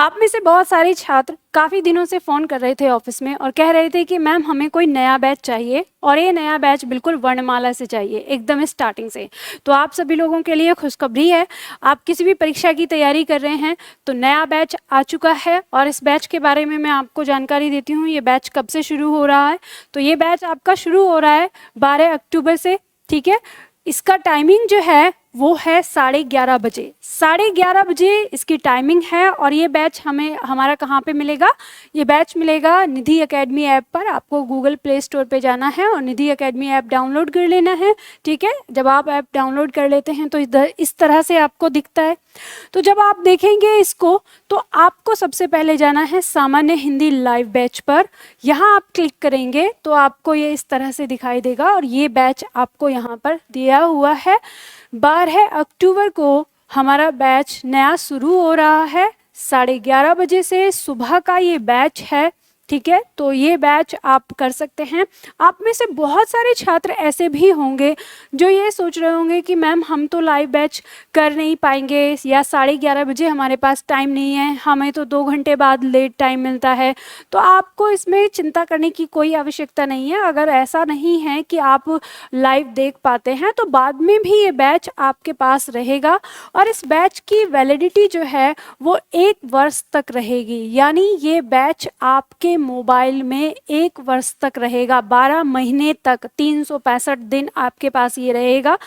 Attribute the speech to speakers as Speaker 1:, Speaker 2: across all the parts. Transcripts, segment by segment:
Speaker 1: आप में से बहुत सारे छात्र काफ़ी दिनों से फ़ोन कर रहे थे ऑफिस में और कह रहे थे कि मैम हमें कोई नया बैच चाहिए और ये नया बैच बिल्कुल वर्णमाला से चाहिए, एकदम स्टार्टिंग से। तो आप सभी लोगों के लिए खुशखबरी है, आप किसी भी परीक्षा की तैयारी कर रहे हैं तो नया बैच आ चुका है और इस बैच के बारे में मैं आपको जानकारी देती हूँ। ये बैच कब से शुरू हो रहा है? तो ये बैच आपका शुरू हो रहा है 12 अक्टूबर से, ठीक है। इसका टाइमिंग जो है वो है 11:30 बजे, 11:30 बजे इसकी टाइमिंग है। और ये बैच हमारा कहाँ पे मिलेगा? ये बैच मिलेगा निधि एकेडमी ऐप पर। आपको गूगल प्ले स्टोर पे जाना है और निधि एकेडमी ऐप डाउनलोड कर लेना है, ठीक है। जब आप ऐप डाउनलोड कर लेते हैं तो इस तरह से आपको दिखता है। तो जब आप देखेंगे इसको तो आपको सबसे पहले जाना है सामान्य हिंदी लाइव बैच पर। यहाँ आप क्लिक करेंगे तो आपको ये इस तरह से दिखाई देगा और ये बैच आपको यहाँ पर दिया हुआ है। 12 अक्टूबर को हमारा बैच नया शुरू हो रहा है, 11:30 बजे से सुबह का ये बैच है, ठीक है। तो ये बैच आप कर सकते हैं। आप में से बहुत सारे छात्र ऐसे भी होंगे जो ये सोच रहे होंगे कि मैम हम तो लाइव बैच कर नहीं पाएंगे या 11:30 बजे हमारे पास टाइम नहीं है, हमें तो 2 घंटे बाद लेट टाइम मिलता है। तो आपको इसमें चिंता करने की कोई आवश्यकता नहीं है। अगर ऐसा नहीं है कि आप लाइव देख पाते हैं तो बाद में भी ये बैच आपके पास रहेगा और इस बैच की वैलिडिटी जो है वो 1 वर्ष तक रहेगी। यानी ये बैच आपके मोबाइल में 1 वर्ष तक रहेगा, 12 महीने तक, 365 दिन आपके पास ये रहेगा।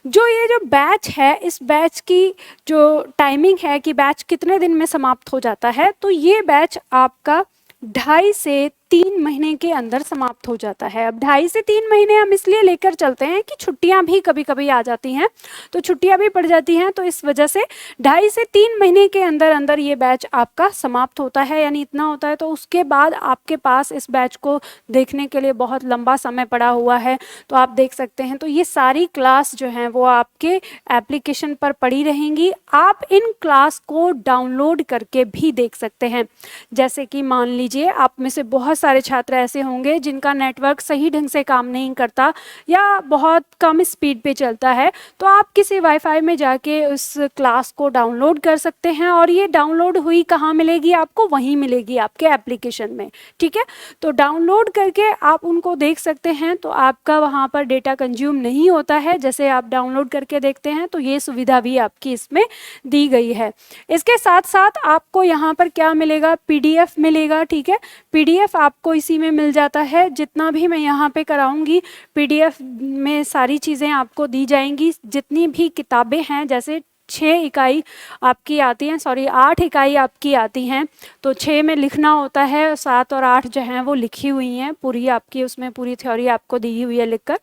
Speaker 1: ये जो बैच है, इस बैच की जो टाइमिंग है कि बैच कितने दिन में समाप्त हो जाता है, तो ये बैच आपका 2.5 से 3 महीने के अंदर समाप्त हो जाता है। अब 2.5 से 3 महीने हम इसलिए लेकर चलते हैं कि छुट्टियां भी कभी कभी आ जाती हैं, तो छुट्टियां भी पड़ जाती हैं, तो इस वजह से 2.5 से 3 महीने के अंदर अंदर ये बैच आपका समाप्त होता है, यानी इतना होता है। तो उसके बाद आपके पास इस बैच को देखने के लिए बहुत लंबा समय पड़ा हुआ है, तो आप देख सकते हैं। तो ये सारी क्लास जो हैं वो आपके एप्लीकेशन पर पड़ी रहेंगी। आप इन क्लास को डाउनलोड करके भी देख सकते हैं। जैसे कि मान लीजिए आप में से बहुत सारे छात्र ऐसे होंगे जिनका नेटवर्क सही ढंग से काम नहीं करता या बहुत कम स्पीड पे चलता है, तो आप किसी वाईफाई में जाके उस क्लास को डाउनलोड कर सकते हैं और ये डाउनलोड हुई कहाँ मिलेगी? आपको वहीं मिलेगी, आपके एप्लीकेशन में, ठीक है। तो डाउनलोड करके आप उनको देख सकते हैं, तो आपका वहाँ पर डेटा कंज्यूम नहीं होता है। जैसे आप डाउनलोड करके देखते हैं तो ये सुविधा भी आपकी इसमें दी गई है। इसके साथ साथ आपको यहाँ पर क्या मिलेगा? PDF मिलेगा, ठीक है। PDF आपको इसी में मिल जाता है। जितना भी मैं यहाँ पे कराऊंगी PDF में सारी चीज़ें आपको दी जाएंगी। जितनी भी किताबें हैं, जैसे 6 इकाई आपकी आती हैं, 8 इकाई आपकी आती हैं, तो 6 में लिखना होता है, 7 और 8 जो हैं वो लिखी हुई हैं पूरी आपकी, उसमें पूरी थ्योरी आपको दी हुई है लिखकर।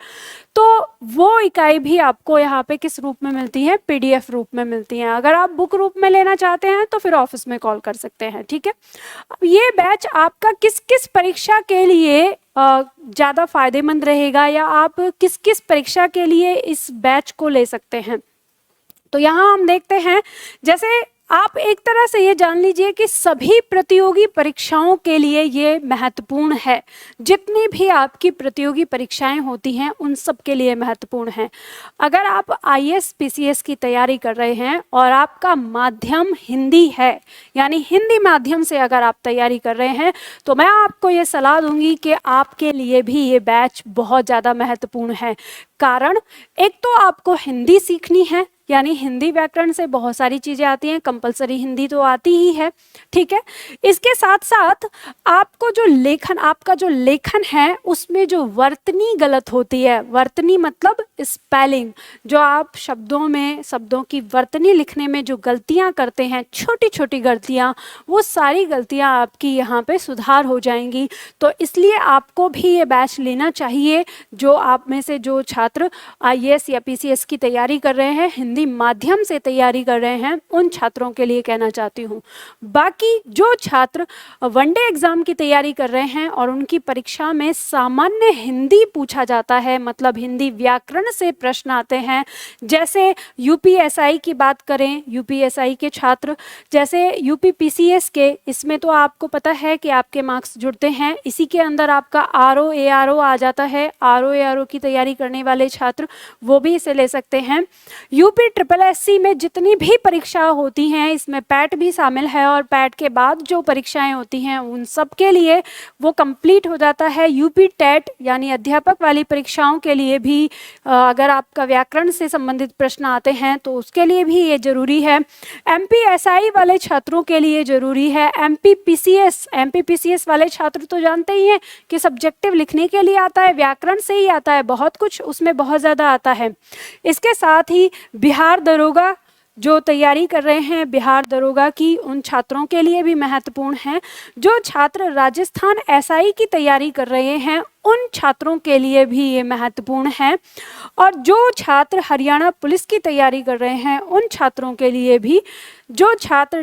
Speaker 1: तो वो इकाई भी आपको यहाँ पे किस रूप में मिलती है? PDF रूप में मिलती हैं। अगर आप बुक रूप में लेना चाहते हैं तो फिर ऑफिस में कॉल कर सकते हैं, ठीक है। अब ये बैच आपका किस किस परीक्षा के लिए ज़्यादा फायदेमंद रहेगा या आप किस किस परीक्षा के लिए इस बैच को ले सकते हैं? तो यहाँ हम देखते हैं, जैसे आप एक तरह से ये जान लीजिए कि सभी प्रतियोगी परीक्षाओं के लिए ये महत्वपूर्ण है। जितनी भी आपकी प्रतियोगी परीक्षाएं होती हैं उन सब के लिए महत्वपूर्ण है। अगर आप IAS PCS की तैयारी कर रहे हैं और आपका माध्यम हिंदी है, यानी हिंदी माध्यम से अगर आप तैयारी कर रहे हैं, तो मैं आपको ये सलाह दूंगी कि आपके लिए भी ये बैच बहुत ज़्यादा महत्वपूर्ण है। कारण एक तो आपको हिंदी सीखनी है, यानी हिंदी व्याकरण से बहुत सारी चीज़ें आती हैं, कंपलसरी हिंदी तो आती ही है, ठीक है। इसके साथ साथ आपको आपका जो लेखन है उसमें जो वर्तनी गलत होती है, वर्तनी मतलब स्पेलिंग, जो आप शब्दों की वर्तनी लिखने में जो गलतियां करते हैं, छोटी छोटी गलतियां, वो सारी गलतियां आपकी यहाँ पे सुधार हो जाएंगी। तो इसलिए आपको भी ये बैच लेना चाहिए। जो आप में से जो छात्र IAS या PCS की तैयारी कर रहे हैं, हिंदी माध्यम से तैयारी कर रहे हैं, उन छात्रों के लिए कहना चाहती हूँ। बाकी जो छात्र वनडे एग्जाम की तैयारी कर रहे हैं और उनकी परीक्षा में सामान्य हिंदी पूछा जाता है, मतलब हिंदी व्याकरण से प्रश्न आते हैं, जैसे UPSI की बात करें, UPSI के छात्र, जैसे UPPCS के, इसमें तो आपको पता है कि आपके मार्क्स जुड़ते हैं, इसी के अंदर आपका RO ARO आ जाता है। RO ARO की तैयारी करने वाले छात्र वो भी इसे ले सकते हैं। UP SSSC में जितनी भी परीक्षा होती हैं, इसमें पैट भी शामिल है, और पैट के बाद जो परीक्षाएं होती हैं उन सब के लिए वो कंप्लीट हो जाता है। यूपी टेट यानी अध्यापक वाली परीक्षाओं के लिए भी अगर आपका व्याकरण से संबंधित प्रश्न आते हैं तो उसके लिए भी ये जरूरी है। MPSI वाले छात्रों के लिए जरूरी है। MPPCS वाले छात्र तो जानते ही हैं कि सब्जेक्टिव लिखने के लिए आता है, व्याकरण से ही आता है, बहुत कुछ उसमें बहुत ज़्यादा आता है। इसके साथ ही बिहार दरोगा जो तैयारी कर रहे हैं, बिहार दरोगा की, उन छात्रों के लिए भी महत्वपूर्ण है। जो छात्र राजस्थान SI की तैयारी कर रहे हैं उन छात्रों के लिए भी ये महत्वपूर्ण है। और जो छात्र हरियाणा पुलिस की तैयारी कर रहे हैं उन छात्रों के लिए भी, जो छात्र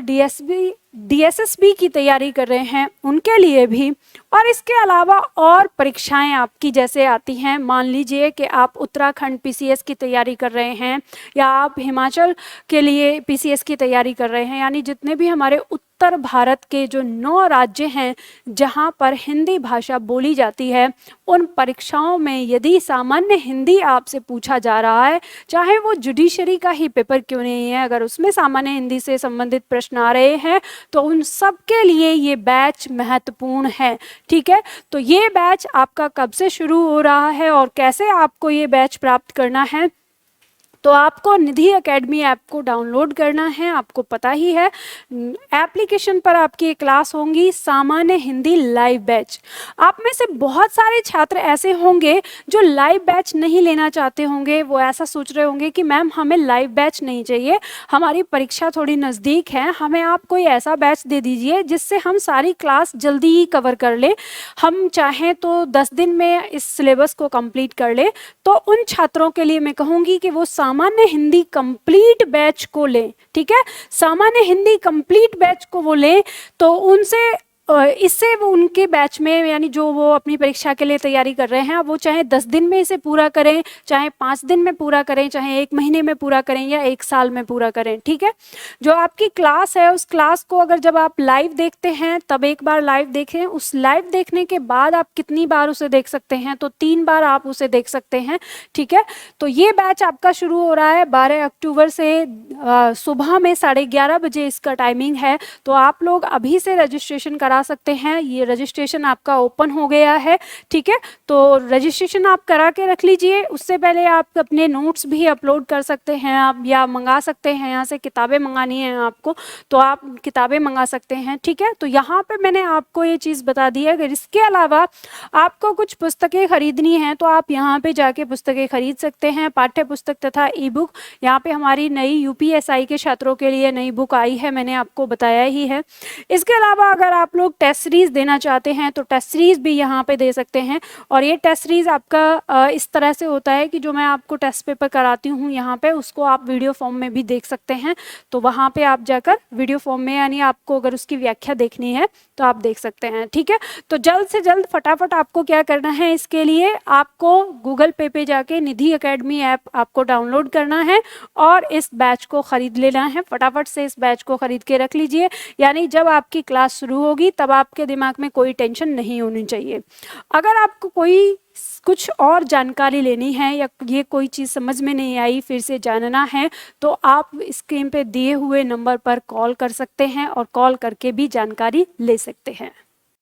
Speaker 1: DSSB की तैयारी कर रहे हैं उनके लिए भी। और इसके अलावा और परीक्षाएं आपकी जैसे आती हैं, मान लीजिए कि आप उत्तराखंड PCS की तैयारी कर रहे हैं या आप हिमाचल के लिए PCS की तैयारी कर रहे हैं, यानी जितने भी हमारे उत्तर भारत के जो 9 राज्य हैं जहां पर हिंदी भाषा बोली जाती है, उन परीक्षाओं में यदि सामान्य हिंदी आपसे पूछा जा रहा है, चाहे वो जुडिशरी का ही पेपर क्यों नहीं है, अगर उसमें सामान्य हिंदी से संबंधित प्रश्न आ रहे हैं तो उन सब के लिए ये बैच महत्वपूर्ण है। ठीक है, तो ये बैच आपका कब से शुरू हो रहा है और कैसे आपको ये बैच प्राप्त करना है, तो आपको निधि एकेडमी ऐप को डाउनलोड करना है। आपको पता ही है, एप्लीकेशन पर आपकी क्लास होंगी सामान्य हिंदी लाइव बैच। आप में से बहुत सारे छात्र ऐसे होंगे जो लाइव बैच नहीं लेना चाहते होंगे, वो ऐसा सोच रहे होंगे कि मैम हमें लाइव बैच नहीं चाहिए, हमारी परीक्षा थोड़ी नज़दीक है, हमें आप कोई ऐसा बैच दे दीजिए जिससे हम सारी क्लास जल्दी ही कवर कर लें, हम चाहें तो 10 दिन में इस सिलेबस को कंप्लीट कर ले। तो उन छात्रों के लिए मैं कहूँगी कि वो सामान्य हिंदी कंप्लीट बैच को लें। ठीक है, सामान्य हिंदी कंप्लीट बैच को वो लें, तो उनसे इससे वो उनके बैच में, यानी जो वो अपनी परीक्षा के लिए तैयारी कर रहे हैं, वो चाहे 10 दिन में इसे पूरा करें, चाहे 5 दिन में पूरा करें, चाहे 1 महीने में पूरा करें या 1 साल में पूरा करें। ठीक है, जो आपकी क्लास है उस क्लास को अगर जब आप लाइव देखते हैं तब एक बार लाइव देखें, उस लाइव देखने के बाद आप कितनी बार उसे देख सकते हैं, तो 3 बार आप उसे देख सकते हैं। ठीक है, तो ये बैच आपका शुरू हो रहा है 12 अक्टूबर से, सुबह में 11:30 बजे इसका टाइमिंग है। तो आप लोग अभी से रजिस्ट्रेशन करा सकते हैं, ये रजिस्ट्रेशन आपका ओपन हो गया है। ठीक है, तो रजिस्ट्रेशन आप करा के रख लीजिए। उससे पहले आप अपने नोट्स भी अपलोड कर सकते हैं, आप या मंगा सकते हैं, यहाँ से किताबें मंगानी है आपको तो आप किताबें मंगा सकते हैं। ठीक है, तो यहाँ पे मैंने आपको ये चीज़ बता दी है। अगर इसके अलावा आपको कुछ पुस्तकें खरीदनी हैं तो आप यहाँ पे जाके पुस्तकें खरीद सकते हैं, पाठ्य पुस्तक तथा ई बुक। यहाँ पे हमारी नई UPSI के छात्रों के लिए नई बुक आई है, मैंने आपको बताया ही है। इसके अलावा अगर आप लोग टेस्ट सीरीज देना चाहते हैं तो टेस्ट सीरीज भी यहाँ पे दे सकते हैं। और ये टेस्ट सीरीज आपका इस तरह से होता है कि जो मैं आपको टेस्ट पेपर कराती हूँ यहाँ पे, उसको आप वीडियो फॉर्म में भी देख सकते हैं। तो वहाँ पे आप जाकर वीडियो फॉर्म में, यानी आपको अगर उसकी व्याख्या देखनी है तो आप देख सकते हैं। ठीक है, तो जल्द से जल्द फटाफट आपको क्या करना है, इसके लिए आपको गूगल पे जाके निधि एकेडमी ऐप आपको डाउनलोड करना है और इस बैच को खरीद लेना है। फटाफट से इस बैच को खरीद के रख लीजिए, यानी जब आपकी क्लास शुरू होगी तब आपके दिमाग में कोई टेंशन नहीं होनी चाहिए। अगर आपको कोई कुछ और जानकारी लेनी है या ये कोई चीज़ समझ में नहीं आई, फिर से जानना है, तो आप स्क्रीन पे दिए हुए नंबर पर कॉल कर सकते हैं और कॉल करके भी जानकारी ले सकते हैं।